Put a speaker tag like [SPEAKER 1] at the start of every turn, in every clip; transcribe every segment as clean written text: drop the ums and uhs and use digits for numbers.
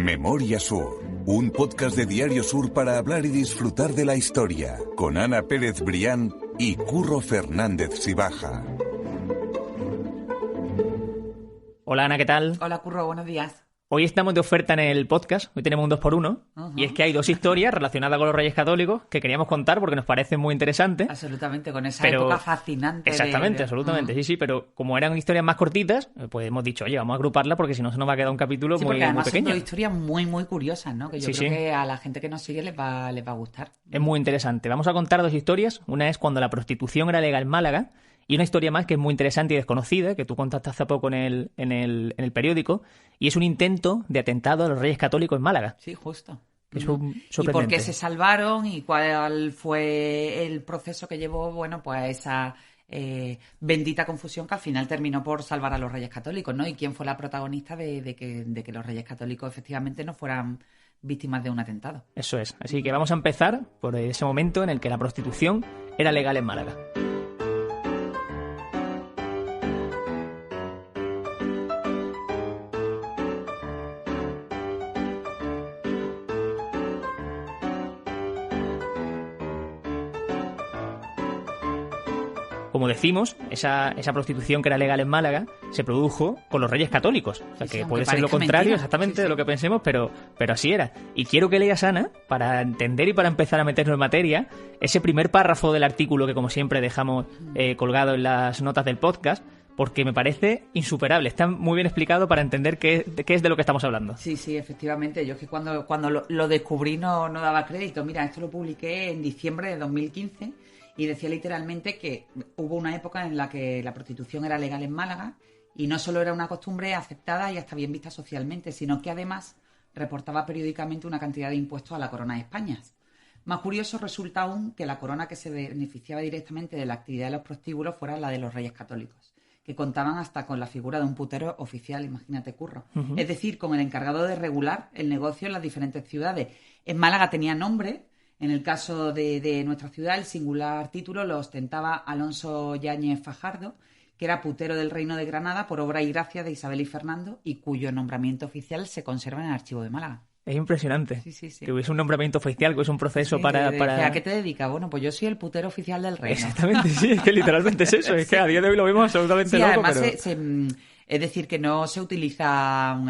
[SPEAKER 1] Memoria Sur, un podcast de Diario Sur para hablar y disfrutar de la historia, con Ana Pérez Brián y Curro Fernández Sibaja.
[SPEAKER 2] Hola Ana, ¿qué tal?
[SPEAKER 3] Hola Curro, buenos días.
[SPEAKER 2] Hoy estamos de oferta en el podcast, hoy tenemos un 2x1, y es que hay dos historias relacionadas con los Reyes Católicos que queríamos contar porque nos parecen muy interesantes.
[SPEAKER 3] Absolutamente, con esa época fascinante.
[SPEAKER 2] Exactamente, absolutamente, sí, pero como eran historias más cortitas, pues hemos dicho, oye, vamos a agruparla porque si no se nos va a quedar un capítulo muy pequeño.
[SPEAKER 3] Además son dos historias muy curiosas, ¿no? Que yo creo que a la gente que nos sigue les va a gustar.
[SPEAKER 2] Es muy interesante. Vamos a contar dos historias. Una es cuando la prostitución era legal en Málaga, y una historia más que es muy interesante y desconocida, que tú contaste hace poco en el periódico, y es un intento de atentado a los Reyes Católicos en Málaga.
[SPEAKER 3] Sí, justo.
[SPEAKER 2] Que es sorprendente.
[SPEAKER 3] ¿Y por qué se salvaron? ¿Y cuál fue el proceso que llevó, bueno, pues a esa bendita confusión que al final terminó por salvar a los Reyes Católicos, ¿no? ¿Y quién fue la protagonista de que los Reyes Católicos efectivamente no fueran víctimas de un atentado?
[SPEAKER 2] Eso es. Así que vamos a empezar por ese momento en el que la prostitución era legal en Málaga. Como decimos, esa prostitución que era legal en Málaga se produjo con los Reyes Católicos. O sea, que puede ser lo contrario exactamente de lo que pensemos, pero así era. Y quiero que leas, Ana, para entender y para empezar a meternos en materia, ese primer párrafo del artículo que, como siempre, dejamos colgado en las notas del podcast, porque me parece insuperable. Está muy bien explicado para entender qué es de lo que estamos hablando.
[SPEAKER 3] Sí, efectivamente. Yo es que cuando lo descubrí no daba crédito. Mira, esto lo publiqué en diciembre de 2015... y decía literalmente que hubo una época en la que la prostitución era legal en Málaga y no solo era una costumbre aceptada y hasta bien vista socialmente, sino que además reportaba periódicamente una cantidad de impuestos a la corona de España. Más curioso resulta aún que la corona que se beneficiaba directamente de la actividad de los prostíbulos fuera la de los Reyes Católicos, que contaban hasta con la figura de un putero oficial, imagínate, Curro. Uh-huh. Es decir, con el encargado de regular el negocio en las diferentes ciudades. En Málaga tenía nombre. En el caso de nuestra ciudad, el singular título lo ostentaba Alonso Yáñez Fajardo, que era putero del Reino de Granada por obra y gracia de Isabel y Fernando, y cuyo nombramiento oficial se conserva en el archivo de Málaga.
[SPEAKER 2] Es impresionante.
[SPEAKER 3] Sí.
[SPEAKER 2] Que hubiese un nombramiento oficial, que es un proceso para...
[SPEAKER 3] ¿A qué te dedicas? Bueno, pues yo soy el putero oficial del reino.
[SPEAKER 2] Exactamente, sí, es que literalmente es eso. Es que a día de hoy lo vemos absolutamente loco,
[SPEAKER 3] además
[SPEAKER 2] pero...
[SPEAKER 3] es decir, que no se utilizan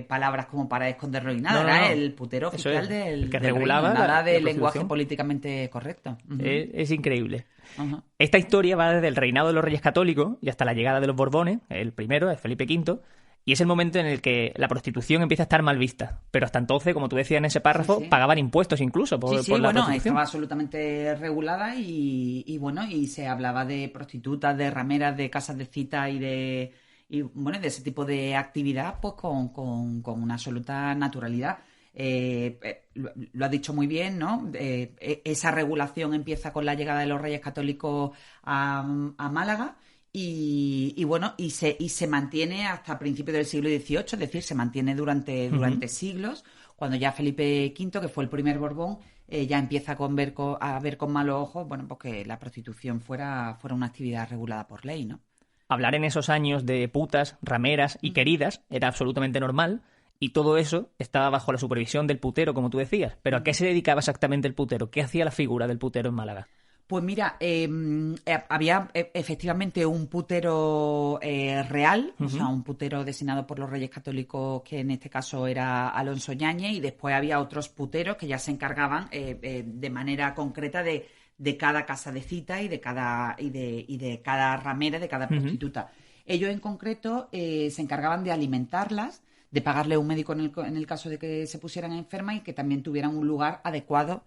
[SPEAKER 3] palabras como para esconderlo y nada. Era el putero oficial del
[SPEAKER 2] que
[SPEAKER 3] del
[SPEAKER 2] regulaba
[SPEAKER 3] reino, nada de
[SPEAKER 2] la
[SPEAKER 3] lenguaje políticamente correcto. Uh-huh.
[SPEAKER 2] Es increíble.
[SPEAKER 3] Uh-huh.
[SPEAKER 2] Esta historia va desde el reinado de los Reyes Católicos y hasta la llegada de los Borbones, el primero, Felipe V, y es el momento en el que la prostitución empieza a estar mal vista. Pero hasta entonces, como tú decías en ese párrafo, pagaban impuestos incluso por la prostitución.
[SPEAKER 3] Estaba absolutamente regulada y se hablaba de prostitutas, de rameras, de casas de cita y de ese tipo de actividad pues con una absoluta naturalidad. Lo has dicho muy bien, ¿no? Esa regulación empieza con la llegada de los Reyes Católicos a Málaga. Y se mantiene hasta principios del siglo XVIII, es decir, se mantiene durante siglos, cuando ya Felipe V, que fue el primer Borbón, ya empieza a ver con malos ojos, pues que la prostitución fuera una actividad regulada por ley, ¿no?
[SPEAKER 2] Hablar en esos años de putas, rameras y queridas era absolutamente normal, y todo eso estaba bajo la supervisión del putero, como tú decías. Pero ¿a qué se dedicaba exactamente el putero? ¿Qué hacía la figura del putero en Málaga?
[SPEAKER 3] Pues mira, había efectivamente un putero real, o sea, un putero designado por los Reyes Católicos, que en este caso era Alonso Yáñez, y después había otros puteros que ya se encargaban de manera concreta de cada casa de cita y de cada ramera, de cada prostituta. Ellos en concreto se encargaban de alimentarlas, de pagarle a un médico en el caso de que se pusieran enfermas y que también tuvieran un lugar adecuado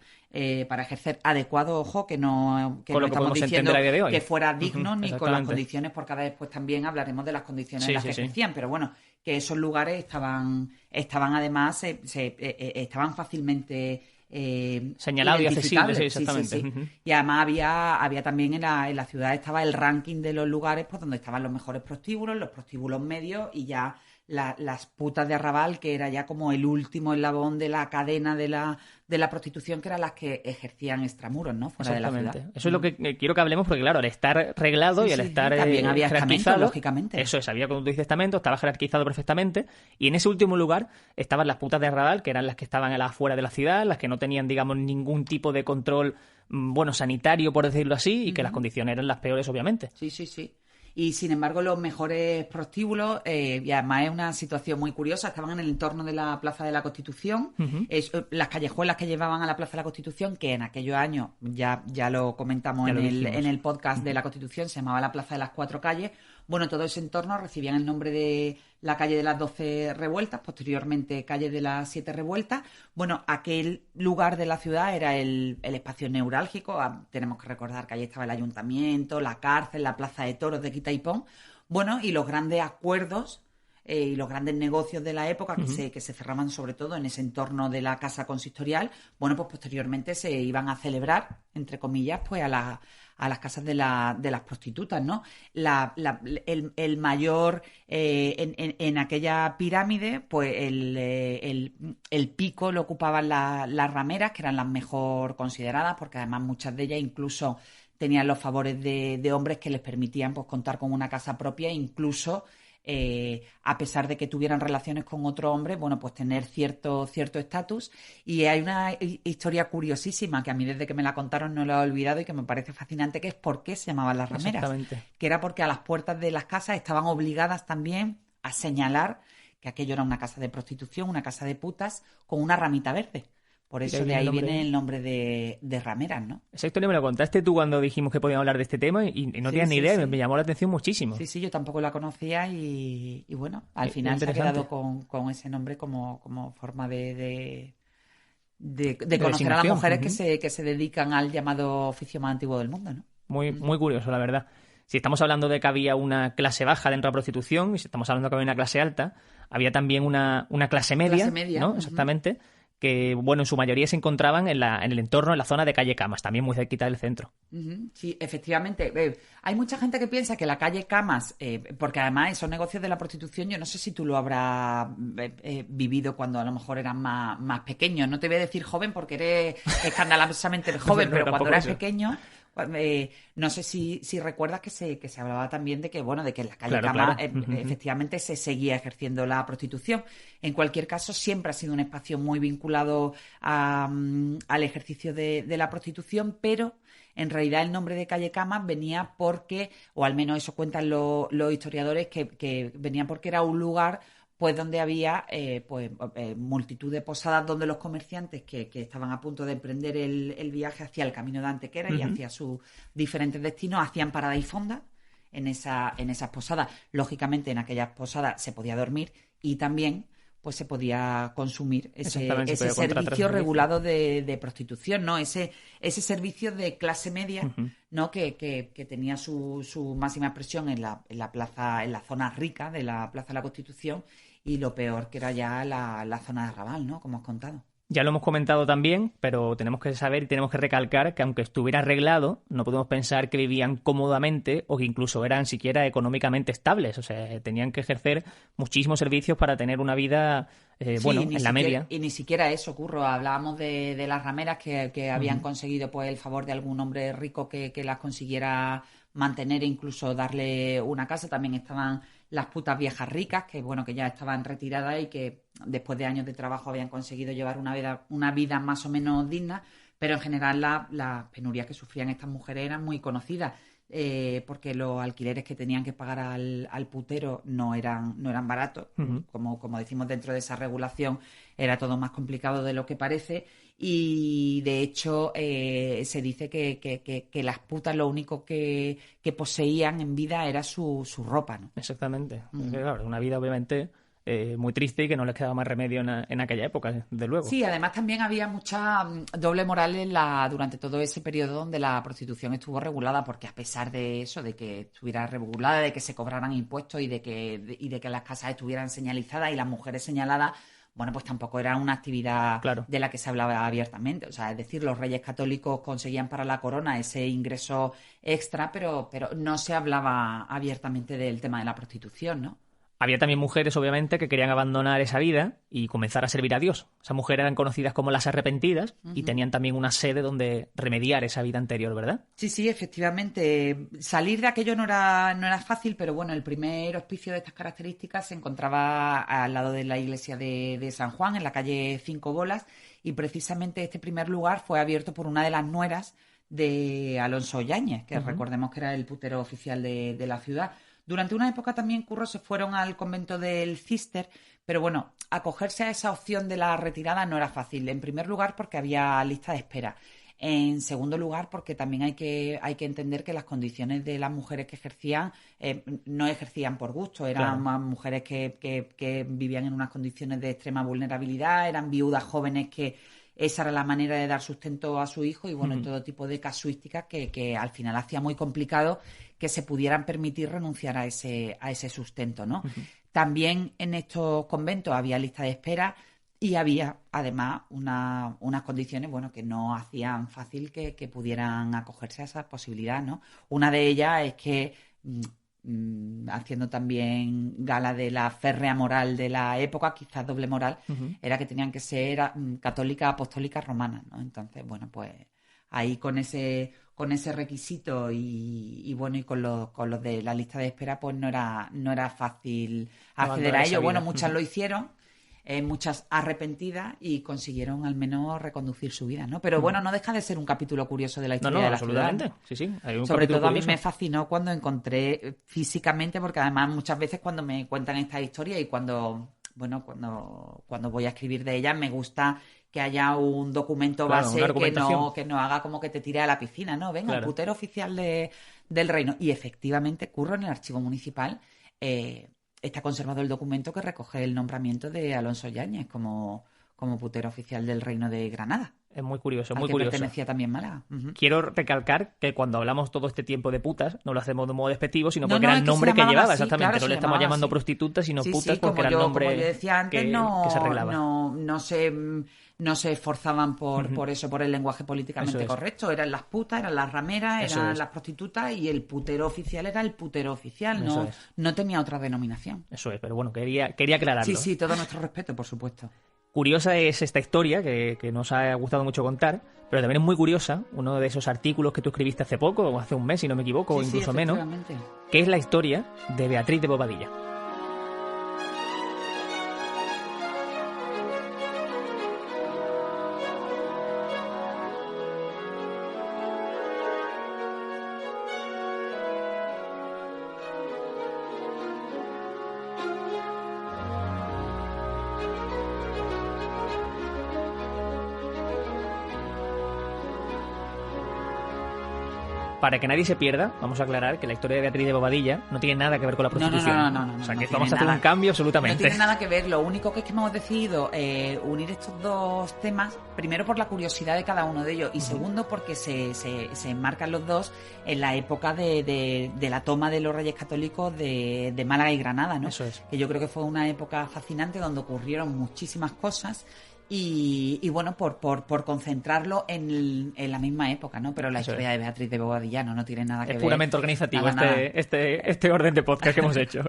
[SPEAKER 3] para ejercer. Adecuado, ojo, que no estamos diciendo que fuera digno ni con las condiciones, porque ahora después también hablaremos de las condiciones en las que ejercían, pero bueno, que esos lugares estaban además, estaban fácilmente
[SPEAKER 2] señalado y accesible, sí, exactamente.
[SPEAKER 3] Sí. Y además había también en la ciudad estaba el ranking de los lugares pues donde estaban los mejores prostíbulos, los prostíbulos medios y ya las putas de arrabal, que era ya como el último eslabón de la cadena de la prostitución, que eran las que ejercían extramuros, ¿no? Fuera de la ciudad.
[SPEAKER 2] Eso es lo que quiero que hablemos, porque claro, al estar reglado y al estar
[SPEAKER 3] también había
[SPEAKER 2] jerarquizado,
[SPEAKER 3] lógicamente.
[SPEAKER 2] eso es, había, como tú dices, estamento, estaba jerarquizado perfectamente, y en ese último lugar estaban las putas de arrabal, que eran las que estaban a la afuera de la ciudad, las que no tenían, digamos, ningún tipo de control, sanitario, por decirlo así, y que las condiciones eran las peores, obviamente.
[SPEAKER 3] Sí. Y sin embargo, los mejores prostíbulos, y además es una situación muy curiosa, estaban en el entorno de la Plaza de la Constitución, las callejuelas que llevaban a la Plaza de la Constitución, que en aquellos años, ya lo comentamos en el podcast de la Constitución, se llamaba la Plaza de las Cuatro Calles. Bueno, todo ese entorno recibían el nombre de la calle de las 12 Revueltas, posteriormente calle de las 7 Revueltas. Bueno, aquel lugar de la ciudad era el espacio neurálgico. Tenemos que recordar que allí estaba el ayuntamiento, la cárcel, la plaza de toros de Quita y Pon. Bueno, y los grandes acuerdos y los grandes negocios de la época que se cerraban sobre todo en ese entorno de la casa consistorial, bueno, pues posteriormente se iban a celebrar, entre comillas, pues a las casas de las prostitutas, ¿no? El mayor, en aquella pirámide, pues el pico lo ocupaban las rameras, que eran las mejor consideradas, porque además muchas de ellas incluso tenían los favores de hombres que les permitían, pues, contar con una casa propia, incluso a pesar de que tuvieran relaciones con otro hombre, bueno, pues tener cierto estatus. Y hay una historia curiosísima que a mí, desde que me la contaron, no la he olvidado y que me parece fascinante, que es por qué se llamaban las rameras. Que era porque a las puertas de las casas estaban obligadas también a señalar que aquello era una casa de prostitución, una casa de putas, con una ramita verde. Por eso de ahí viene el nombre de rameras, ¿no?
[SPEAKER 2] Esa historia me la contaste tú cuando dijimos que podíamos hablar de este tema y no tenías ni idea, me llamó la atención muchísimo.
[SPEAKER 3] Sí, yo tampoco la conocía y bueno, al final se ha quedado con ese nombre como forma de conocer a las mujeres que se dedican al llamado oficio más antiguo del mundo, ¿no?
[SPEAKER 2] Muy curioso, la verdad. Si estamos hablando de que había una clase baja dentro de la prostitución y si estamos hablando de que había una clase alta, había también una clase media, ¿no? Exactamente. Que, bueno, en su mayoría se encontraban en el entorno, en la zona de calle Camas, también muy cerquita del centro.
[SPEAKER 3] Sí, efectivamente. Hay mucha gente que piensa que la calle Camas, porque además esos negocios de la prostitución, yo no sé si tú lo habrás vivido cuando a lo mejor eras más pequeño. No te voy a decir joven porque eres escandalosamente joven, pero cuando eras pequeño... no sé si recuerdas que se hablaba también de que, bueno, de que en la calle Cama efectivamente se seguía ejerciendo la prostitución. En cualquier caso, siempre ha sido un espacio muy vinculado al ejercicio de la prostitución, pero en realidad el nombre de calle Cama venía porque, o al menos eso cuentan los historiadores, que venía porque era un lugar pues donde había multitud de posadas donde los comerciantes que estaban a punto de emprender el viaje hacia el camino de Antequera y hacia sus diferentes destinos hacían parada y fonda en esas posadas. Lógicamente, en aquellas posadas se podía dormir y también pues se podía consumir ese servicio regulado de prostitución, ¿no? Ese servicio de clase media, ¿no? Que tenía su máxima expresión en la plaza, en la zona rica de la Plaza de la Constitución, y lo peor que era ya la zona de Arrabal, ¿no? Como has contado.
[SPEAKER 2] Ya lo hemos comentado también, pero tenemos que saber y tenemos que recalcar que aunque estuviera arreglado, no podemos pensar que vivían cómodamente o que incluso eran siquiera económicamente estables. O sea, tenían que ejercer muchísimos servicios para tener una vida, en la media.
[SPEAKER 3] Y ni siquiera eso, Curro. Hablábamos de las rameras que habían conseguido pues el favor de algún hombre rico que las consiguiera mantener e incluso darle una casa. También estaban las putas viejas ricas, que ya estaban retiradas y que después de años de trabajo habían conseguido llevar una vida más o menos digna, pero en general las penurias que sufrían estas mujeres eran muy conocidas, porque los alquileres que tenían que pagar al putero no eran baratos. Como decimos, dentro de esa regulación era todo más complicado de lo que parece. Y de hecho se dice que las putas lo único que poseían en vida era su ropa, ¿no?
[SPEAKER 2] Exactamente. Claro, una vida obviamente muy triste y que no les quedaba más remedio en aquella época, desde luego.
[SPEAKER 3] Sí, además también había mucha doble moral durante todo ese periodo donde la prostitución estuvo regulada, porque a pesar de eso, de que estuviera regulada, de que se cobraran impuestos y de que las casas estuvieran señalizadas y las mujeres señaladas, bueno, pues tampoco era una actividad de la que se hablaba abiertamente. O sea, es decir, los reyes católicos conseguían para la corona ese ingreso extra, pero no se hablaba abiertamente del tema de la prostitución, ¿no?
[SPEAKER 2] había también mujeres, obviamente, que querían abandonar esa vida y comenzar a servir a Dios. Esas mujeres eran conocidas como las arrepentidas y tenían también una sede donde remediar esa vida anterior, ¿verdad?
[SPEAKER 3] Sí, efectivamente. Salir de aquello no era fácil, pero bueno, el primer hospicio de estas características se encontraba al lado de la iglesia de San Juan, en la calle Cinco Bolas, y precisamente este primer lugar fue abierto por una de las nueras de Alonso Yáñez, que recordemos que era el putero oficial de la ciudad. Durante una época también, Curro, se fueron al convento del Císter, pero bueno, acogerse a esa opción de la retirada no era fácil. En primer lugar, porque había lista de espera. En segundo lugar, porque también hay que entender que las condiciones de las mujeres que ejercían no ejercían por gusto. Eran más mujeres que vivían en unas condiciones de extrema vulnerabilidad, eran viudas jóvenes que esa era la manera de dar sustento a su hijo y bueno, todo tipo de casuísticas que al final hacía muy complicado que se pudieran permitir renunciar a ese sustento, ¿no? También en estos conventos había lista de espera y había además unas condiciones, bueno, que no hacían fácil que pudieran acogerse a esa posibilidad, ¿no? Una de ellas es que haciendo también gala de la férrea moral de la época, quizás doble moral, era que tenían que ser católicas apostólicas romanas, ¿no? Entonces, bueno, pues ahí con ese requisito y bueno, y con los de la lista de espera, pues no era fácil acceder a ello. Bueno, muchas lo hicieron, muchas arrepentidas y consiguieron al menos reconducir su vida, ¿no? Pero bueno, no deja de ser un capítulo curioso de la historia de la
[SPEAKER 2] absolutamente.
[SPEAKER 3] ciudad, ¿no?
[SPEAKER 2] Sí, hay un
[SPEAKER 3] Sobre todo
[SPEAKER 2] curioso.
[SPEAKER 3] A mí me fascinó cuando encontré físicamente, porque además muchas veces cuando me cuentan esta historia y cuando voy a escribir de ella, me gusta que haya un documento base que no haga como que te tire a la piscina, ¿no? Venga, el putero oficial del reino. Y efectivamente, Curro, en el archivo municipal está conservado el documento que recoge el nombramiento de Alonso Yáñez como putero oficial del reino de Granada.
[SPEAKER 2] Es muy curioso, muy
[SPEAKER 3] al que
[SPEAKER 2] curioso.
[SPEAKER 3] Pertenecía también Málaga.
[SPEAKER 2] Quiero recalcar que cuando hablamos todo este tiempo de putas, no lo hacemos de modo despectivo, sino porque era el nombre que llevaba, así, exactamente. Claro, no le estamos llamando prostitutas, sino putas, porque era el nombre
[SPEAKER 3] como yo decía antes,
[SPEAKER 2] que se arreglaba.
[SPEAKER 3] No se esforzaban por eso, por el lenguaje políticamente correcto. Eran las putas, eran las rameras, eran las prostitutas y el putero oficial era el putero oficial. No tenía otra denominación.
[SPEAKER 2] Eso es, pero bueno, quería aclararlo.
[SPEAKER 3] Sí, todo nuestro respeto, por supuesto.
[SPEAKER 2] Curiosa es esta historia que nos ha gustado mucho contar, pero también es muy curiosa uno de esos artículos que tú escribiste hace poco, o hace un mes si no me equivoco, o incluso menos, que es la historia de Beatriz de Bobadilla. Para que nadie se pierda, vamos a aclarar que la historia de Beatriz de Bobadilla no tiene nada que ver con la prostitución.
[SPEAKER 3] No.
[SPEAKER 2] O sea, que vamos a hacer un cambio absolutamente.
[SPEAKER 3] No tiene nada que ver. Lo único que es que hemos decidido unir estos dos temas, primero por la curiosidad de cada uno de ellos y segundo porque se enmarcan los dos en la época de la toma de los Reyes Católicos de Málaga y Granada, ¿no?
[SPEAKER 2] Eso es.
[SPEAKER 3] Que yo creo que fue una época fascinante donde ocurrieron muchísimas cosas. Y bueno, por concentrarlo en la misma época, ¿no? Pero la historia de Beatriz de Bobadilla no tiene nada que ver.
[SPEAKER 2] Es puramente organizativo este orden de podcast que hemos hecho.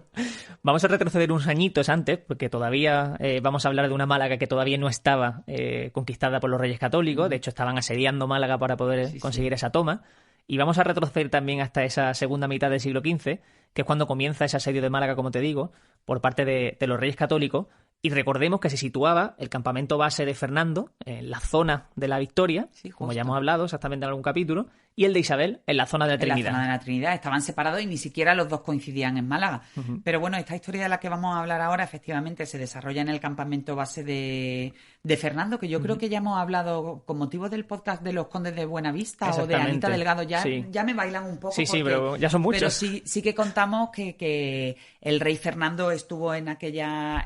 [SPEAKER 2] Vamos a retroceder unos añitos antes, porque todavía vamos a hablar de una Málaga que todavía no estaba conquistada por los Reyes Católicos. De hecho, estaban asediando Málaga para poder conseguir esa toma. Y vamos a retroceder también hasta esa segunda mitad del siglo XV, que es cuando comienza ese asedio de Málaga, como te digo, por parte de los Reyes Católicos. Y recordemos que se situaba el campamento base de Fernando en la zona de la Victoria, como ya hemos hablado exactamente en algún capítulo, y el de Isabel en la zona de la Trinidad.
[SPEAKER 3] En la zona de la Trinidad. Estaban separados y ni siquiera los dos coincidían en Málaga. Pero bueno, esta historia de la que vamos a hablar ahora efectivamente se desarrolla en el campamento base de Fernando, que yo creo que ya hemos hablado con motivo del podcast de los Condes de Buenavista o de Anita Delgado. Ya me bailan un poco.
[SPEAKER 2] Sí, pero ya son muchos.
[SPEAKER 3] Pero sí que contamos que el rey Fernando estuvo en aquella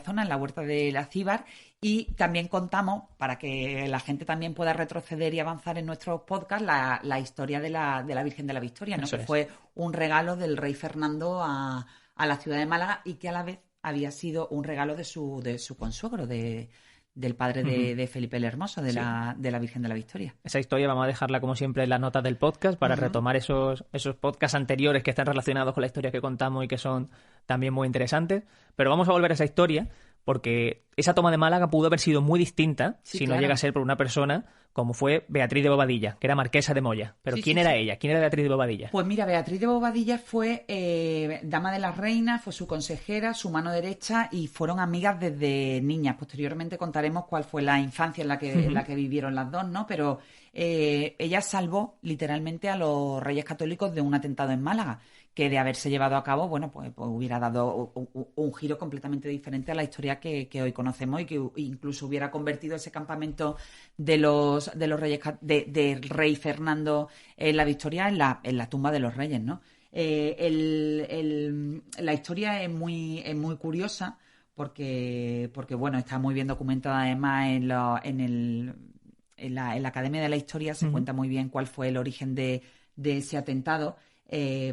[SPEAKER 3] zona, en la huerta de la Cíbar. Y también contamos, para que la gente también pueda retroceder y avanzar en nuestros podcasts, la historia de la Virgen de la Victoria, ¿no? Que fue un regalo del rey Fernando a la ciudad de Málaga y que a la vez había sido un regalo de su consuegro, de del padre de Felipe el Hermoso, de la Virgen de la Victoria.
[SPEAKER 2] Esa historia vamos a dejarla como siempre en las notas del podcast para retomar esos podcasts anteriores que están relacionados con la historia que contamos y que son también muy interesantes. Pero vamos a volver a esa historia porque esa toma de Málaga pudo haber sido muy distinta si no llega a ser por una persona como fue Beatriz de Bobadilla, que era marquesa de Moya. Pero ¿quién era ella? ¿Quién era Beatriz de Bobadilla?
[SPEAKER 3] Pues mira, Beatriz de Bobadilla fue dama de la reina, fue su consejera, su mano derecha y fueron amigas desde niñas. Posteriormente contaremos cuál fue la infancia en la que vivieron las dos, ¿no? Pero ella salvó literalmente a los Reyes Católicos de un atentado en Málaga, que de haberse llevado a cabo, bueno, pues hubiera dado un giro completamente diferente a la historia que hoy conocemos y que incluso hubiera convertido ese campamento de los Reyes del rey Fernando en la Victoria en la tumba de los reyes, ¿no? La historia es muy curiosa porque bueno, está muy bien documentada además en la Academia de la Historia se cuenta muy bien cuál fue el origen de ese atentado.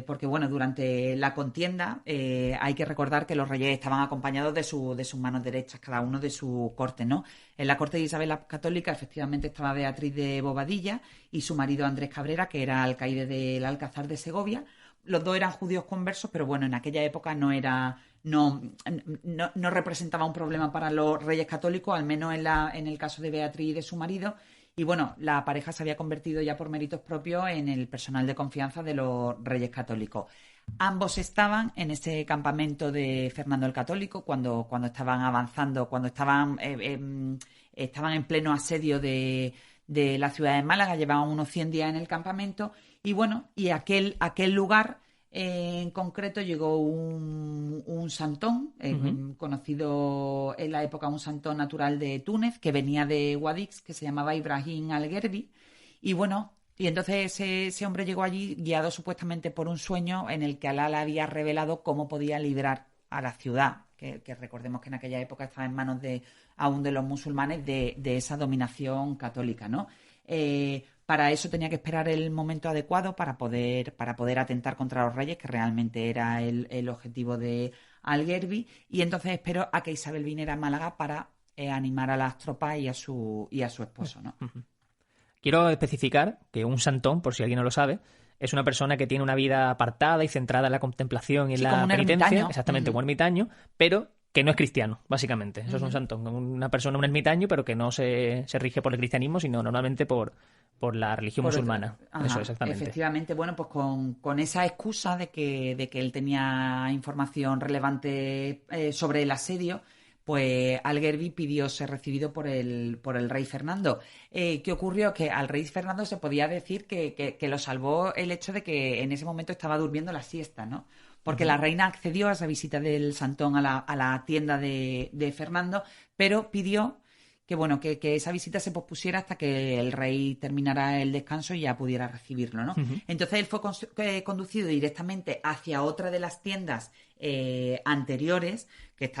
[SPEAKER 3] Porque bueno, durante la contienda hay que recordar que los reyes estaban acompañados de sus manos derechas, cada uno de su corte, ¿no? En la corte de Isabel la Católica efectivamente estaba Beatriz de Bobadilla y su marido Andrés Cabrera, que era alcaide del Alcázar de Segovia. Los dos eran judíos conversos, pero bueno, en aquella época no representaba un problema para los reyes católicos, al menos en el caso de Beatriz y de su marido. Y bueno, la pareja se había convertido ya por méritos propios en el personal de confianza de los Reyes Católicos. Ambos estaban en ese campamento de Fernando el Católico cuando estaban avanzando, cuando estaban en pleno asedio de la ciudad de Málaga, llevaban unos 100 días en el campamento y bueno, y aquel lugar en concreto llegó un santón, conocido en la época un santón natural de Túnez, que venía de Guadix, que se llamaba Ibrahim al-Gherbi. Y bueno, y entonces ese hombre llegó allí guiado supuestamente por un sueño en el que Alá le había revelado cómo podía librar a la ciudad, que recordemos que en aquella época estaba en manos aún de los musulmanes de esa dominación católica, ¿no? Para eso tenía que esperar el momento adecuado para poder atentar contra los reyes, que realmente era el objetivo de al-Gherbi, y entonces esperó a que Isabel viniera a Málaga para animar a las tropas y a su esposo, ¿no?
[SPEAKER 2] Quiero especificar que un santón, por si alguien no lo sabe, es una persona que tiene una vida apartada y centrada en la contemplación y en la penitencia, ermitaño. Exactamente, un ermitaño, pero que no es cristiano, básicamente. Eso es un santón, una persona, un ermitaño, pero que no se rige por el cristianismo, sino normalmente por la religión musulmana. Eso, exactamente.
[SPEAKER 3] Efectivamente, bueno, pues con esa excusa de que él tenía información relevante sobre el asedio, pues al-Gherbi pidió ser recibido por el rey Fernando. ¿Qué ocurrió? Que al rey Fernando se podía decir que lo salvó el hecho de que en ese momento estaba durmiendo la siesta, ¿no? Porque la reina accedió a esa visita del santón a la tienda de Fernando, pero pidió que esa visita se pospusiera hasta que el rey terminara el descanso y ya pudiera recibirlo, ¿no? Entonces él fue conducido directamente hacia otra de las tiendas anteriores, que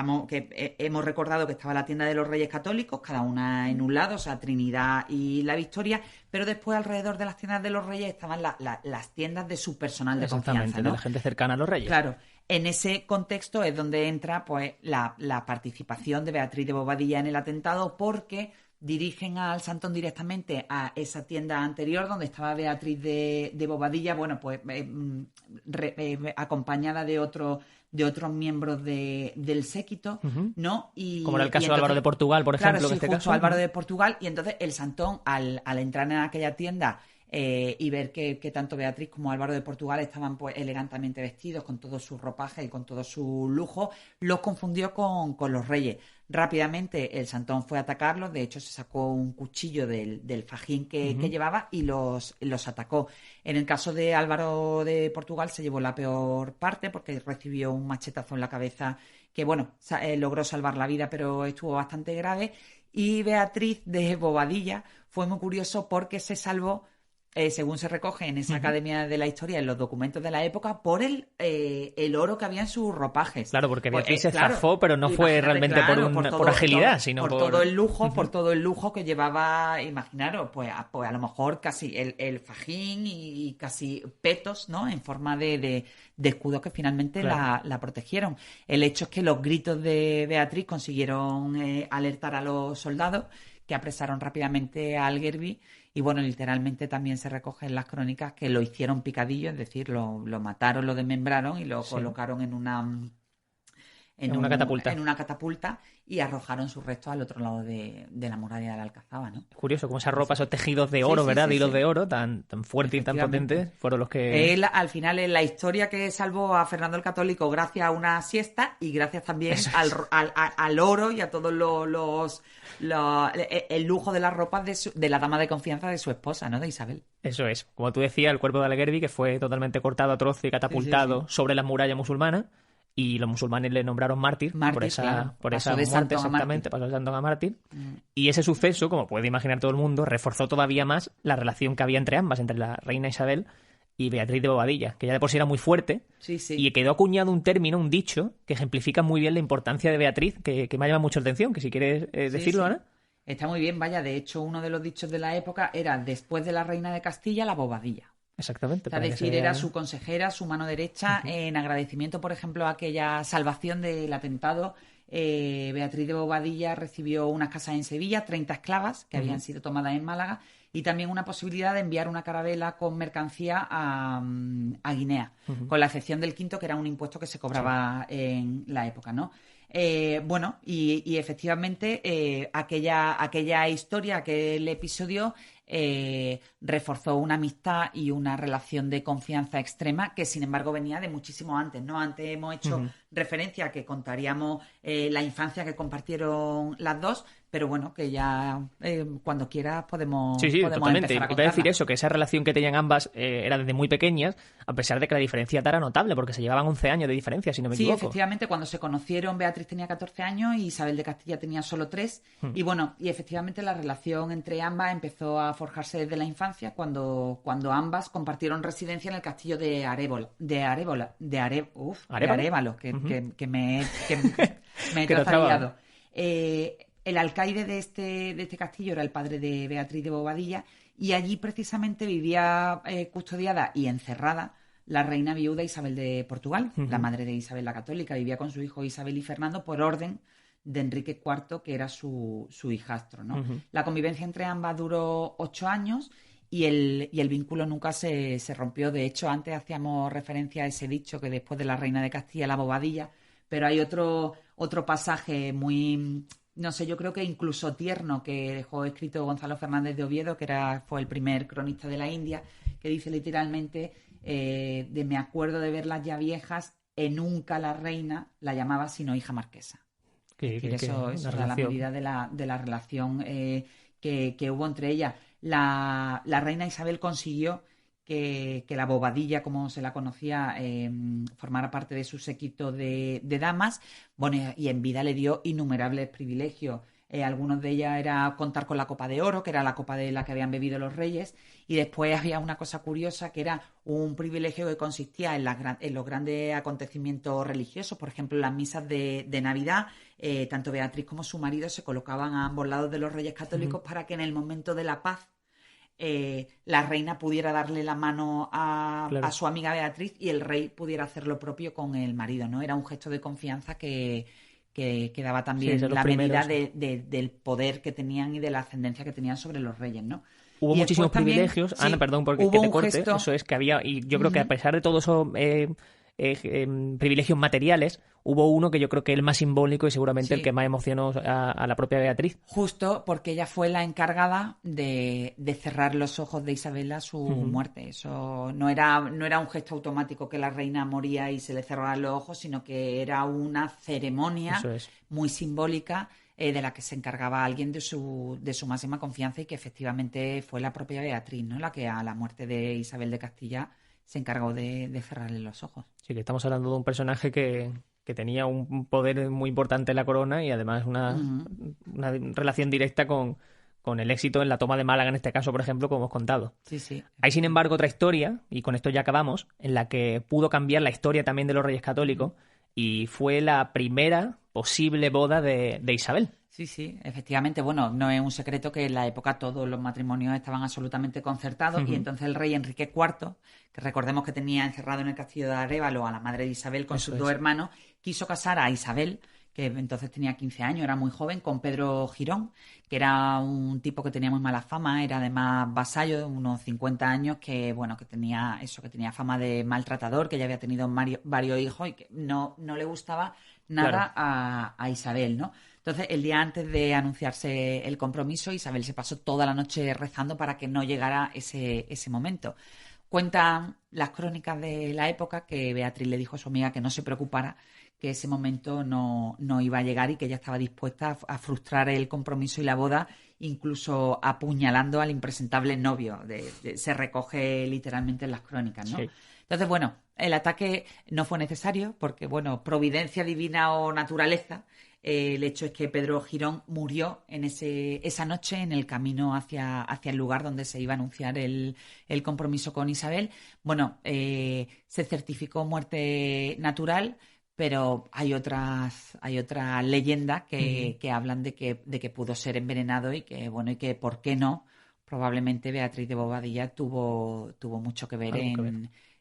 [SPEAKER 3] hemos recordado que estaba la tienda de los Reyes Católicos, cada una en un lado, o sea, Trinidad y la Victoria, pero después alrededor de las tiendas de los Reyes estaban las tiendas de su personal de confianza, ¿no?
[SPEAKER 2] De la gente cercana a los Reyes.
[SPEAKER 3] Claro. En ese contexto es donde entra pues la participación de Beatriz de Bobadilla en el atentado, porque dirigen al santón directamente a esa tienda anterior donde estaba Beatriz de Bobadilla, bueno, pues acompañada de otros miembros del séquito, ¿no?
[SPEAKER 2] Como era el caso de Álvaro de Portugal, por ejemplo.
[SPEAKER 3] Claro, sí,
[SPEAKER 2] en este
[SPEAKER 3] justo
[SPEAKER 2] caso.
[SPEAKER 3] Álvaro de Portugal, y entonces el santón, al entrar en aquella tienda y ver que tanto Beatriz como Álvaro de Portugal estaban pues elegantemente vestidos, con todo su ropaje y con todo su lujo, los confundió con los reyes. Rápidamente el santón fue a atacarlos, de hecho se sacó un cuchillo del fajín que llevaba y los atacó. En el caso de Álvaro de Portugal se llevó la peor parte porque recibió un machetazo en la cabeza que, bueno, logró salvar la vida, pero estuvo bastante grave. Y Beatriz de Bobadilla fue muy curioso porque se salvó según se recoge en esa Academia de la Historia, en los documentos de la época, por el oro que había en sus ropajes.
[SPEAKER 2] Claro, porque Beatriz se zafó, pero no fue realmente por agilidad, sino por
[SPEAKER 3] todo el lujo, por todo el lujo que llevaba, imaginaros, pues a lo mejor casi el fajín y casi petos, ¿no? En forma de escudos que finalmente la protegieron. El hecho es que los gritos de Beatriz consiguieron alertar a los soldados, que apresaron rápidamente a Algerbi. Y bueno, literalmente también se recoge en las crónicas que lo hicieron picadillo, es decir, lo mataron, lo desmembraron y lo colocaron en una catapulta y arrojaron sus restos al otro lado de la muralla de la Alcazaba, ¿no?
[SPEAKER 2] Es curioso cómo esas ropas, esos tejidos de oro, ¿verdad? De hilos de oro tan fuertes y tan potentes fueron los que...
[SPEAKER 3] Él, al final, es la historia que salvó a Fernando el Católico gracias a una siesta y gracias también al oro y a todos el lujo de las ropas de la dama de confianza de su esposa, ¿no? De Isabel.
[SPEAKER 2] Eso es. Como tú decías, el cuerpo de Algerbi, que fue totalmente cortado a trozos y catapultado sobre las murallas musulmanas. Y los musulmanes le nombraron mártir por esa muerte, exactamente, pasó de santo a mártir. Y ese suceso, como puede imaginar todo el mundo, reforzó todavía más la relación que había entre ambas, entre la reina Isabel y Beatriz de Bobadilla, que ya de por sí era muy fuerte. Y quedó acuñado un término, un dicho, que ejemplifica muy bien la importancia de Beatriz, que me ha llamado mucho la atención, que si quieres decirlo, Ana.
[SPEAKER 3] Está muy bien, vaya. De hecho, uno de los dichos de la época era: después de la reina de Castilla, la Bobadilla.
[SPEAKER 2] Exactamente.
[SPEAKER 3] Es decir, era su consejera, su mano derecha, en agradecimiento, por ejemplo, a aquella salvación del atentado. Beatriz de Bobadilla recibió unas casas en Sevilla, 30 esclavas que habían sido tomadas en Málaga, y también una posibilidad de enviar una carabela con mercancía a Guinea, con la excepción del quinto, que era un impuesto que se cobraba en la época, ¿no? Bueno, y efectivamente aquella historia, aquel episodio reforzó una amistad y una relación de confianza extrema que, sin embargo, venía de muchísimo antes, ¿no? Antes hemos hecho referencia a que contaríamos la infancia que compartieron las dos, pero bueno, que ya cuando quieras podemos
[SPEAKER 2] totalmente.
[SPEAKER 3] empezar a
[SPEAKER 2] Iba a decir eso, que esa relación que tenían ambas era desde muy pequeñas, a pesar de que la diferencia era notable, porque se llevaban 11 años de diferencia, si no me equivoco.
[SPEAKER 3] Sí, efectivamente, cuando se conocieron, Beatriz tenía 14 años y Isabel de Castilla tenía solo 3. Y bueno, y efectivamente la relación entre ambas empezó a forjarse desde la infancia, cuando ambas compartieron residencia en el castillo de Arévalo, que me he trasladado. El alcaide de este castillo era el padre de Beatriz de Bobadilla, y allí precisamente vivía custodiada y encerrada la reina viuda Isabel de Portugal, la madre de Isabel la Católica. Vivía con su hijo Isabel y Fernando por orden de Enrique IV, que era su hijastro, ¿no? La convivencia entre ambas duró 8 años y el vínculo nunca se rompió. De hecho, antes hacíamos referencia a ese dicho que después de la reina de Castilla, la Bobadilla, pero hay otro pasaje muy... No sé, yo creo que incluso tierno, que dejó escrito Gonzalo Fernández de Oviedo, que fue el primer cronista de la India, que dice literalmente, me acuerdo de verlas ya viejas, nunca la reina la llamaba sino hija marquesa. Eso era la medida de la relación que hubo entre ellas. La reina Isabel consiguió que la Bobadilla, como se la conocía, formara parte de su séquito de damas. Bueno, y en vida le dio innumerables privilegios. Algunos de ellas era contar con la copa de oro, que era la copa de la que habían bebido los reyes, y después había una cosa curiosa, que era un privilegio que consistía en los grandes acontecimientos religiosos. Por ejemplo, en las misas de Navidad, tanto Beatriz como su marido se colocaban a ambos lados de los reyes católicos para que en el momento de la paz la reina pudiera darle la mano a su amiga Beatriz y el rey pudiera hacer lo propio con el marido, ¿no? Era un gesto de confianza que daba también la medida del poder que tenían y de la ascendencia que tenían sobre los reyes, ¿no?
[SPEAKER 2] Hubo muchísimos privilegios. Ana, perdón porque te corte. Eso es que había, y yo creo que a pesar de todo eso privilegios materiales, hubo uno que yo creo que es el más simbólico y seguramente el que más emocionó a la propia Beatriz.
[SPEAKER 3] Justo porque ella fue la encargada de cerrar los ojos de Isabel a su muerte. Eso no era un gesto automático que la reina moría y se le cerraran los ojos, sino que era una ceremonia muy simbólica de la que se encargaba alguien de su máxima confianza, y que efectivamente fue la propia Beatriz, ¿no? La que a la muerte de Isabel de Castilla se encargó de cerrarle los ojos.
[SPEAKER 2] Sí, que estamos hablando de un personaje que tenía un poder muy importante en la corona y además una relación directa con con el éxito en la toma de Málaga en este caso, por ejemplo, como hemos contado.
[SPEAKER 3] Sí, sí.
[SPEAKER 2] Hay, sin embargo, otra historia, y con esto ya acabamos, en la que pudo cambiar la historia también de los Reyes Católicos, y fue la primera posible boda de Isabel.
[SPEAKER 3] Sí, sí, efectivamente. Bueno, no es un secreto que en la época todos los matrimonios estaban absolutamente concertados y entonces el rey Enrique IV, que recordemos que tenía encerrado en el castillo de Arévalo a la madre de Isabel con sus dos hermanos, quiso casar a Isabel, que entonces tenía 15 años, era muy joven, con Pedro Girón, que era un tipo que tenía muy mala fama, era además vasallo de unos 50 años, que bueno, que tenía fama de maltratador, que ya había tenido varios hijos y que no le gustaba nada a Isabel, ¿no? Entonces, el día antes de anunciarse el compromiso, Isabel se pasó toda la noche rezando para que no llegara ese momento. Cuentan las crónicas de la época que Beatriz le dijo a su amiga que no se preocupara, que ese momento no iba a llegar y que ella estaba dispuesta a frustrar el compromiso y la boda, incluso apuñalando al impresentable novio. Se recoge literalmente en las crónicas, ¿no? Sí. Entonces, bueno, el ataque no fue necesario porque, bueno, providencia divina o naturaleza, el hecho es que Pedro Girón murió en esa noche en el camino hacia el lugar donde se iba a anunciar el compromiso con Isabel. Bueno, se certificó muerte natural, pero hay otras leyendas que hablan de que pudo ser envenenado y que, bueno, y que, ¿por qué no? Probablemente Beatriz de Bobadilla tuvo mucho que ver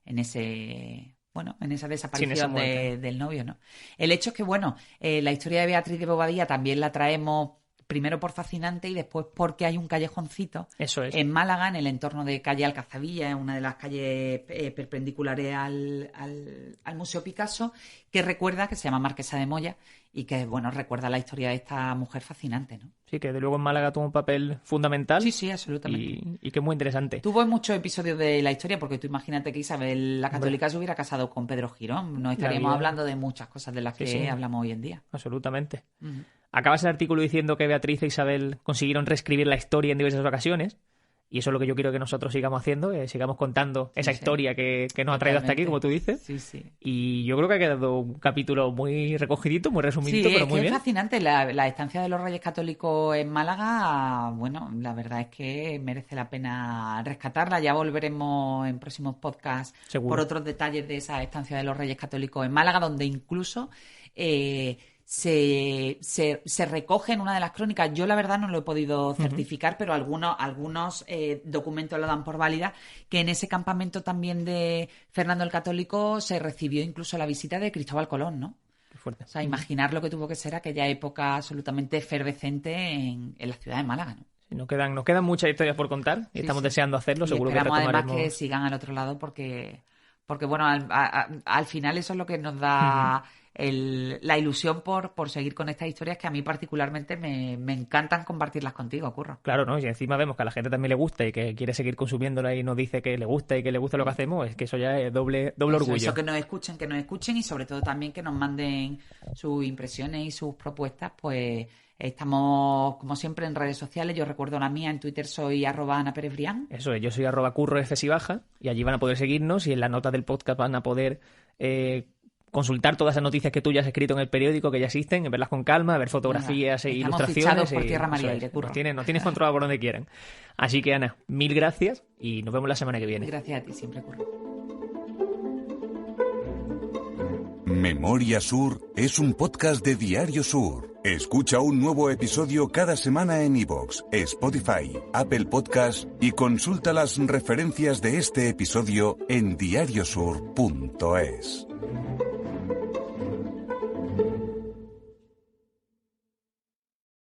[SPEAKER 3] en esa desaparición del novio, ¿no? El hecho es que, bueno, la historia de Beatriz de Bobadilla también la traemos primero por fascinante y después porque hay un callejoncito en Málaga, en el entorno de calle Alcazabilla, en una de las calles perpendiculares al Museo Picasso, que recuerda, que se llama Marquesa de Moya y que, bueno, recuerda la historia de esta mujer fascinante, ¿no?
[SPEAKER 2] Sí, que de luego en Málaga tuvo un papel fundamental.
[SPEAKER 3] Sí, absolutamente.
[SPEAKER 2] Y que es muy interesante.
[SPEAKER 3] Tuvo muchos episodios de la historia, porque tú imagínate que Isabel la Católica se hubiera casado con Pedro Girón. No estaríamos hablando de muchas cosas de las que hablamos hoy en día.
[SPEAKER 2] Absolutamente. Acabas el artículo diciendo que Beatriz e Isabel consiguieron reescribir la historia en diversas ocasiones. Y eso es lo que yo quiero que nosotros sigamos haciendo, sigamos contando esa historia que nos ha traído hasta aquí, como tú dices.
[SPEAKER 3] Sí.
[SPEAKER 2] Y yo creo que ha quedado un capítulo muy recogidito, muy resumidito, pero muy bien.
[SPEAKER 3] Es fascinante. La estancia de los Reyes Católicos en Málaga, bueno, la verdad es que merece la pena rescatarla. Ya volveremos en próximos podcasts por otros detalles de esa estancia de los Reyes Católicos en Málaga, donde incluso se recoge en una de las crónicas. Yo la verdad no lo he podido certificar, pero algunos documentos lo dan por válida, que en ese campamento también de Fernando el Católico se recibió incluso la visita de Cristóbal Colón, ¿no?
[SPEAKER 2] Qué fuerte.
[SPEAKER 3] O sea, imaginar lo que tuvo que ser aquella época absolutamente efervescente en la ciudad de Málaga, ¿no?
[SPEAKER 2] Sí, nos quedan muchas historias por contar y estamos deseando hacerlo. Seguro que retomaremos.
[SPEAKER 3] Además que sigan al otro lado porque bueno, al final eso es lo que nos da la ilusión por seguir con estas historias que a mí particularmente me encantan compartirlas contigo, Curro.
[SPEAKER 2] Claro, ¿no? Y encima vemos que a la gente también le gusta y que quiere seguir consumiéndola y nos dice que le gusta y que le gusta lo que hacemos, es que eso ya es doble orgullo.
[SPEAKER 3] Eso, que nos escuchen y sobre todo también que nos manden sus impresiones y sus propuestas, pues estamos, como siempre, en redes sociales. Yo recuerdo la mía, en Twitter soy @AnaPérezBrián.
[SPEAKER 2] Eso es, yo soy @CurroFSibaja y allí van a poder seguirnos y en las notas del podcast van a poder consultar todas esas noticias que tú ya has escrito en el periódico, que ya existen, verlas con calma, ver fotografías e ilustraciones.
[SPEAKER 3] Estamos fichados por tierra, mar y aire, Curro.
[SPEAKER 2] Nos tienes controlado por donde quieran. Así que, Ana, mil gracias y nos vemos la semana que viene.
[SPEAKER 3] Gracias a ti siempre, Curro.
[SPEAKER 1] Memoria Sur es un podcast de Diario Sur. Escucha un nuevo episodio cada semana en iVoox, Spotify, Apple Podcasts y consulta las referencias de este episodio en diariosur.es.